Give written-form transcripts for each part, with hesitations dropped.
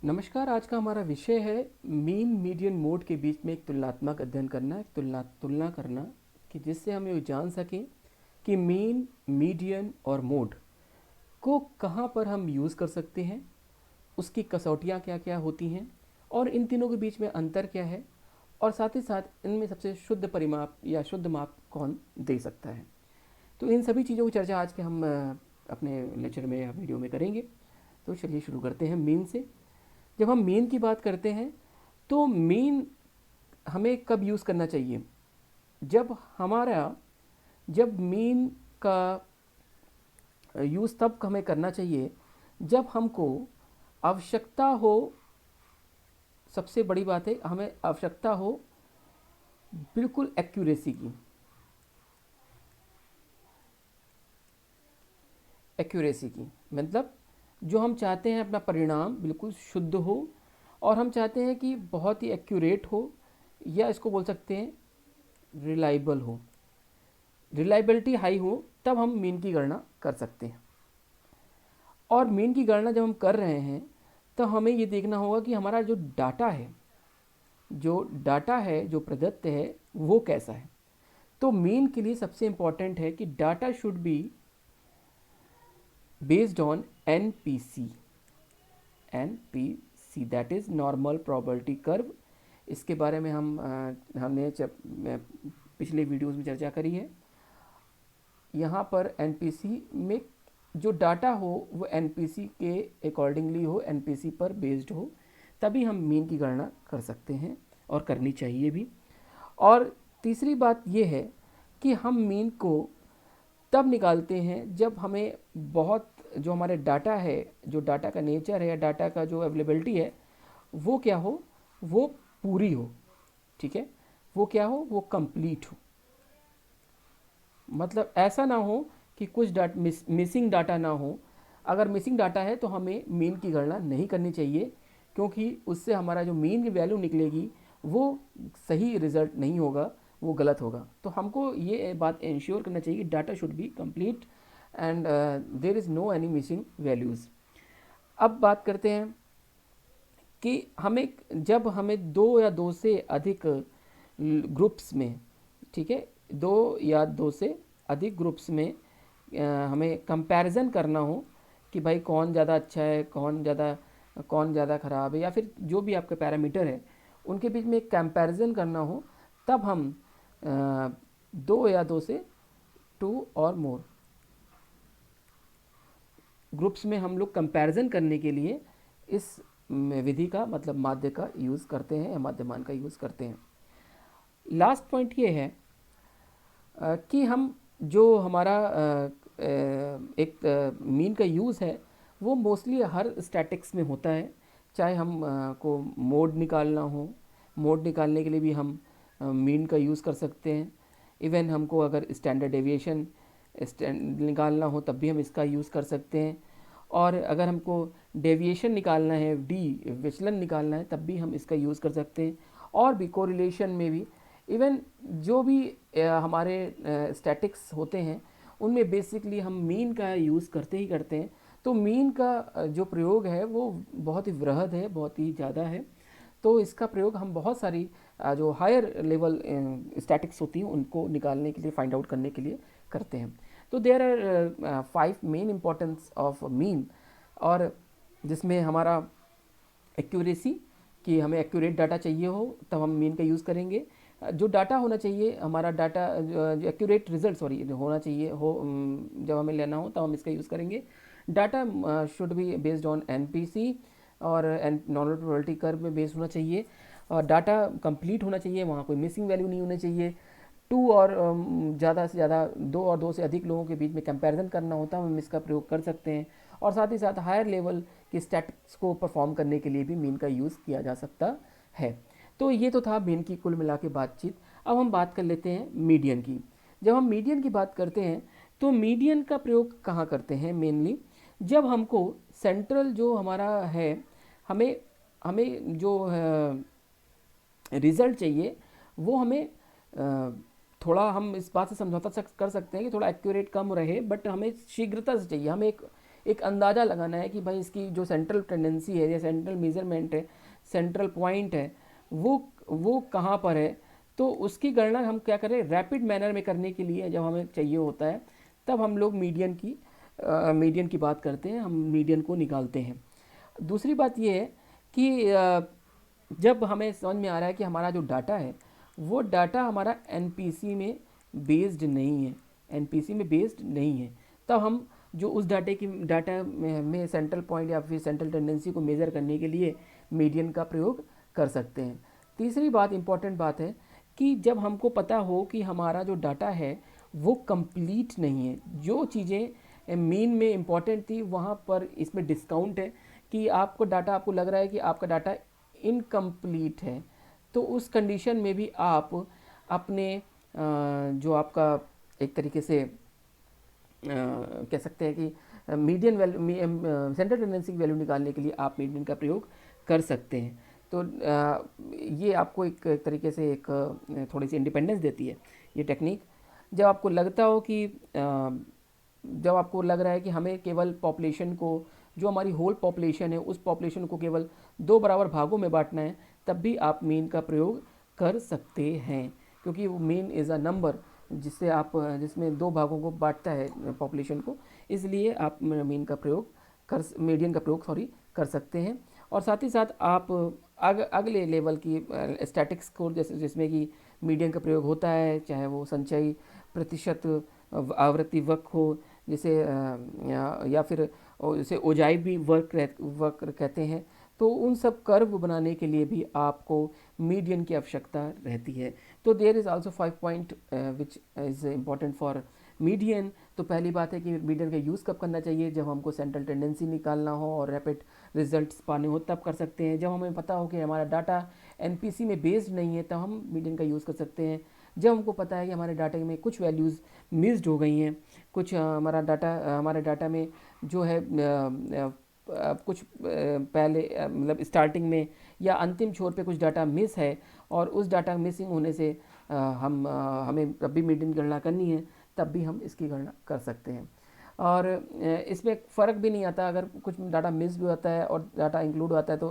नमस्कार। आज का हमारा विषय है मीन मीडियन मोड के बीच में एक तुलनात्मक अध्ययन करना, एक तुलना करना कि जिससे हम ये जान सकें कि मीन, मीडियन और मोड को कहाँ पर हम यूज़ कर सकते हैं, उसकी कसौटियाँ क्या क्या होती हैं और इन तीनों के बीच में अंतर क्या है, और साथ ही साथ इनमें सबसे शुद्ध परिमाप या शुद्ध माप कौन दे सकता है। तो इन सभी चीज़ों की चर्चा आज के हम अपने लेक्चर में या वीडियो में करेंगे। तो चलिए शुरू करते हैं मीन से। जब हम मीन की बात करते हैं तो मीन हमें कब यूज़ करना चाहिए? जब मीन का यूज़ तब हमें करना चाहिए जब हमको आवश्यकता हो। सबसे बड़ी बात है, हमें आवश्यकता हो बिल्कुल एक्यूरेसी की। एक्यूरेसी की मतलब जो हम चाहते हैं अपना परिणाम बिल्कुल शुद्ध हो, और हम चाहते हैं कि बहुत ही एक्यूरेट हो, या इसको बोल सकते हैं रिलायबल हो। रिलायबिलिटी हाई हो तब हम मीन की गणना कर सकते हैं। और मीन की गणना जब हम कर रहे हैं तो हमें ये देखना होगा कि हमारा जो डाटा है जो प्रदत्त है वो कैसा है। तो मीन के लिए सबसे इंपॉर्टेंट है कि data should be based on N P C, that is normal probability curve. इसके बारे में हमने पिछले वीडियोस में चर्चा करी है। यहाँ पर एनपीसी में जो डाटा हो वो एनपीसी के अकॉर्डिंगली हो, एनपीसी पर बेस्ड हो, तभी हम मीन की गणना कर सकते हैं और करनी चाहिए भी। और तीसरी बात ये है कि हम मीन को तब निकालते हैं जब हमें बहुत जो हमारे डाटा है, जो डाटा का नेचर है या डाटा का जो अवेलेबिलिटी है वो क्या हो, वो पूरी हो। ठीक है, वो क्या हो, वो कंप्लीट हो। मतलब ऐसा ना हो कि कुछ मिसिंग डाटा ना हो। अगर मिसिंग डाटा है तो हमें मीन की गणना नहीं करनी चाहिए, क्योंकि उससे हमारा जो मीन की वैल्यू निकलेगी वो सही रिजल्ट नहीं होगा, वो गलत होगा। तो हमको ये बात इंश्योर करना चाहिए कि data should be complete and there is no any missing values. अब बात करते हैं कि जब हमें दो या दो से अधिक ग्रुप्स में, ठीक है, दो या दो से अधिक ग्रुप्स में हमें कंपैरिजन करना हो कि भाई कौन ज़्यादा अच्छा है, कौन ज़्यादा ख़राब है, या फिर जो भी आपके पैरामीटर है उनके बीच में एक कंपैरिजन करना हो, तब हम दो या दो से टू और मोर ग्रुप्स में हम लोग कंपैरिजन करने के लिए इस विधि का मतलब माध्य का यूज़ करते हैं या माध्यमान का यूज़ करते हैं। लास्ट पॉइंट ये है कि हम जो हमारा एक मीन का यूज़ है वो मोस्टली हर स्टैटिक्स में होता है। चाहे हम को मोड निकालना हो, मोड निकालने के लिए भी हम मीन का यूज़ कर सकते हैं। इवन हमको अगर स्टैंडर्ड डेविएशन निकालना हो तब भी हम इसका यूज़ कर सकते हैं। और अगर हमको डेविएशन निकालना है, डी विचलन निकालना है, तब भी हम इसका यूज़ कर सकते हैं। और भी कोरिलेशन में भी, इवन जो भी हमारे स्टैटिक्स होते हैं उनमें बेसिकली हम मीन का यूज़ करते ही करते हैं। तो मीन का जो प्रयोग है वो बहुत ही वृहद है, बहुत ही ज़्यादा है। तो इसका प्रयोग हम बहुत सारी जो हायर लेवल स्टैटिक्स होती हैं उनको निकालने के लिए, फाइंड आउट करने के लिए करते हैं। तो there are 5 main importance of mean, और जिसमें हमारा एक्यूरेसी, कि हमें एक्यूरेट डाटा चाहिए हो तब हम मीन का यूज़ करेंगे। जो डाटा होना चाहिए हमारा डाटा, जो एक्यूरेट रिजल्ट सॉरी होना चाहिए हो, जब हमें लेना हो तब हम इसका यूज़ करेंगे। Data should be based on NPC, और नॉर्मल प्रोबेबिलिटी कर्व में बेस्ड होना चाहिए। और डाटा कंप्लीट होना चाहिए, वहाँ कोई मिसिंग वैल्यू नहीं होनी चाहिए। टू और ज़्यादा से ज़्यादा दो और दो से अधिक लोगों के बीच में कंपैरिजन करना होता है, हम इसका प्रयोग कर सकते हैं। और साथ ही साथ हायर लेवल के स्टैटिक्स को परफॉर्म करने के लिए भी मीन का यूज़ किया जा सकता है। तो ये तो था मीन की कुल मिला के बातचीत। अब हम बात कर लेते हैं मीडियन की। जब हम मीडियन की बात करते हैं तो मीडियन का प्रयोग कहाँ करते हैं मेनली, जब हमको सेंट्रल जो हमारा है, हमें हमें जो रिज़ल्ट चाहिए वो हमें थोड़ा, हम इस बात से समझौता कर सकते हैं कि थोड़ा एक्यूरेट कम रहे, बट हमें शीघ्रता से चाहिए। हमें एक एक अंदाज़ा लगाना है कि भाई इसकी जो सेंट्रल टेंडेंसी है या सेंट्रल मेजरमेंट है, सेंट्रल पॉइंट है, वो कहाँ पर है। तो उसकी गणना हम क्या करें, रैपिड मैनर में करने के लिए जब हमें चाहिए होता है तब हम लोग मीडियन की बात करते हैं, हम मीडियन को निकालते हैं। दूसरी बात ये है कि जब हमें समझ में आ रहा है कि हमारा जो डाटा है वो डाटा हमारा एनपीसी में बेस्ड नहीं है, एनपीसी में बेस्ड नहीं है, तब हम जो उस डाटा में सेंट्रल पॉइंट या फिर सेंट्रल टेंडेंसी को मेज़र करने के लिए मीडियन का प्रयोग कर सकते हैं। तीसरी बात, इम्पॉर्टेंट बात है कि जब हमको पता हो कि हमारा जो डाटा है वो कंप्लीट नहीं है, जो चीज़ें मीन में इम्पॉर्टेंट थी वहाँ पर इसमें डिस्काउंट है, कि आपको लग रहा है कि आपका डाटा इनकम्प्लीट है, तो उस कंडीशन में भी आप अपने जो आपका एक तरीके से कह सकते हैं कि मीडियन वैल्यू, सेंट्रल टेंडेंसी की वैल्यू निकालने के लिए आप मीडियन का प्रयोग कर सकते हैं। तो ये आपको एक तरीके से एक थोड़ी सी इंडिपेंडेंस देती है ये टेक्निक। जब आपको लगता हो कि जब आपको लग रहा है कि हमें केवल पॉपुलेशन को, जो हमारी होल पॉपुलेशन है उस पॉपुलेशन को केवल 2 बराबर भागों में बांटना है, तब भी आप मीन का प्रयोग कर सकते हैं, क्योंकि वो मीन इज़ अ नंबर जिसमें 2 भागों को बांटता है पॉपुलेशन को, इसलिए आप मीडियन का प्रयोग कर सकते हैं। और साथ ही साथ आप अगले लेवल की स्टैटिक्स को, जैसे जिसमें कि मीडियन का प्रयोग होता है, चाहे वो संचयी प्रतिशत आवृत्ति वक्र हो, जिसे या फिर इसे ओजाइवी वक्र कहते हैं, तो उन सब कर्व बनाने के लिए भी आपको मीडियन की आवश्यकता रहती है। तो there is also 5 point which is important for median. तो पहली बात है कि मीडियन का यूज़ कब करना चाहिए, जब हमको सेंट्रल टेंडेंसी निकालना हो और रैपिड रिजल्ट्स पाने हो तब कर सकते हैं। जब हमें पता हो कि हमारा डाटा एनपीसी में बेस्ड नहीं है तब हम मीडियन का यूज़ कर सकते हैं। जब हमको पता है कि हमारे डाटा में कुछ वैल्यूज़ मिस्ड हो गई हैं, कुछ हमारे डाटा में जो है कुछ पहले मतलब स्टार्टिंग में या अंतिम छोर पे कुछ डाटा मिस है, और उस डाटा मिसिंग होने से हमें तब भी मीडियन गणना करनी है, तब भी हम इसकी गणना कर सकते हैं। और इसमें फ़र्क भी नहीं आता, अगर कुछ डाटा मिस भी होता है और डाटा इंक्लूड होता है तो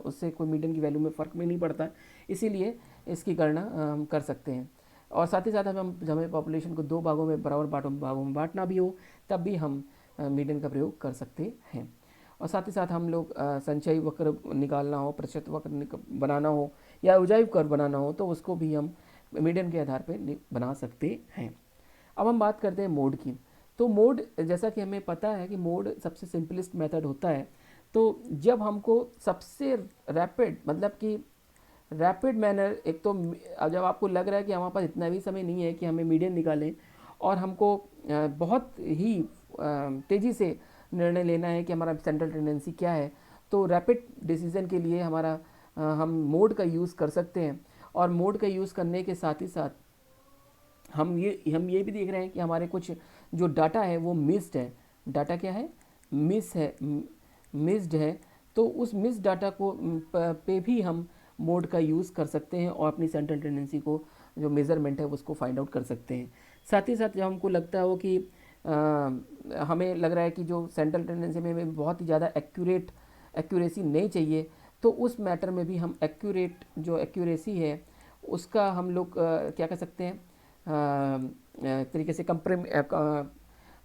उससे कोई मीडियन की वैल्यू में फ़र्क भी नहीं पड़ता, इसीलिए इसकी गणना हम कर सकते हैं। और साथ ही साथ हमें पॉपुलेशन को 2 भागों में बराबर भागों में बांटना भी हो, तब भी हम मीडियन का प्रयोग कर सकते हैं। और साथ ही साथ हम लोग संचयी वक्र निकालना हो, प्रतिशत वक्र बनाना हो या उजाइव कर्व बनाना हो, तो उसको भी हम मीडियन के आधार पर बना सकते हैं। अब हम बात करते हैं मोड की। तो मोड, जैसा कि हमें पता है कि मोड सबसे सिंपलेस्ट मेथड होता है। तो जब हमको सबसे रैपिड, मतलब कि रैपिड मैनर, एक तो जब आपको लग रहा है कि हमारे पास इतना भी समय नहीं है कि हमें मीडियन निकालें और हमको बहुत ही तेज़ी से निर्णय लेना है कि हमारा सेंट्रल टेंडेंसी क्या है, तो रैपिड डिसीजन के लिए हम मोड का यूज़ कर सकते हैं। और मोड का यूज़ करने के साथ ही साथ हम ये भी देख रहे हैं कि हमारे कुछ जो डाटा है वो मिस्ड है। डाटा क्या है? मिस्ड है। तो उस मिस्ड डाटा को पे भी हम मोड का यूज़ कर सकते हैं और अपनी सेंट्रल टेंडेंसी को, जो मेज़रमेंट है उसको फाइंड आउट कर सकते हैं। साथ ही साथ जब हमको लगता हो कि हमें लग रहा है कि जो सेंट्रल टेंडेंसी में बहुत ही ज़्यादा एक्यूरेसी नहीं चाहिए, तो उस मैटर में भी हम एक्यूरेसी है उसका हम लोग क्या कर सकते हैं, तरीके से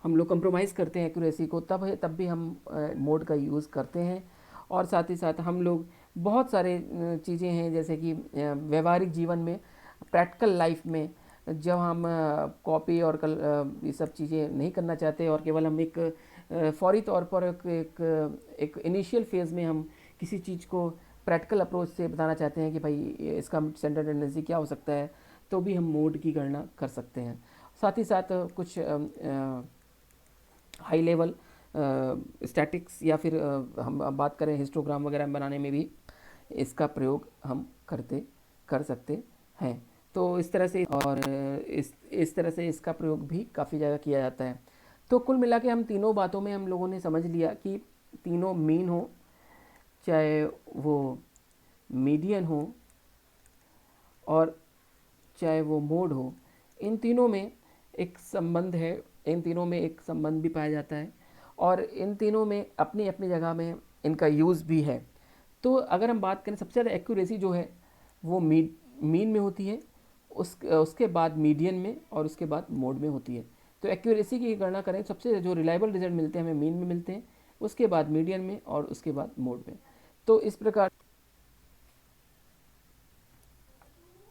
हम लोग कंप्रोमाइज़ करते हैं एक्यूरेसी को, तब भी हम मोड का यूज़ करते हैं। और साथ ही साथ हम लोग बहुत सारे चीज़ें हैं, जैसे कि व्यवहारिक जीवन में, प्रैक्टिकल लाइफ में, जब हम कॉपी और ये सब चीज़ें नहीं करना चाहते और केवल हम एक फौरी तौर पर एक इनिशियल फेज़ में हम किसी चीज़ को प्रैक्टिकल अप्रोच से बताना चाहते हैं कि भाई इसका सेंट्रल टेंडेंसी क्या हो सकता है, तो भी हम मोड की गणना कर सकते हैं। साथ ही साथ कुछ हाई लेवल स्टैटिक्स या फिर हम बात करें हिस्टोग्राम वगैरह बनाने में भी इसका प्रयोग हम कर सकते हैं। तो इस तरह से, और इस तरह से इसका प्रयोग भी काफ़ी जगह किया जाता है। तो कुल मिला के हम तीनों बातों में हम लोगों ने समझ लिया कि तीनों मीन हो, चाहे वो मीडियन हो और चाहे वो मोड हो, इन तीनों में एक संबंध है, इन तीनों में एक संबंध भी पाया जाता है। और इन तीनों में अपनी अपनी जगह में इनका यूज़ भी है। तो अगर हम बात करें, सबसे ज़्यादा एक्यूरेसी जो है वो मीन में होती है, उसके बाद मीडियन में, और उसके बाद मोड में होती है। तो एक्यूरेसी की गणना करें, सबसे जो रिलायबल रिजल्ट मिलते हैं हमें मीन में मिलते हैं, उसके बाद मीडियन में, और उसके बाद मोड में। तो इस प्रकार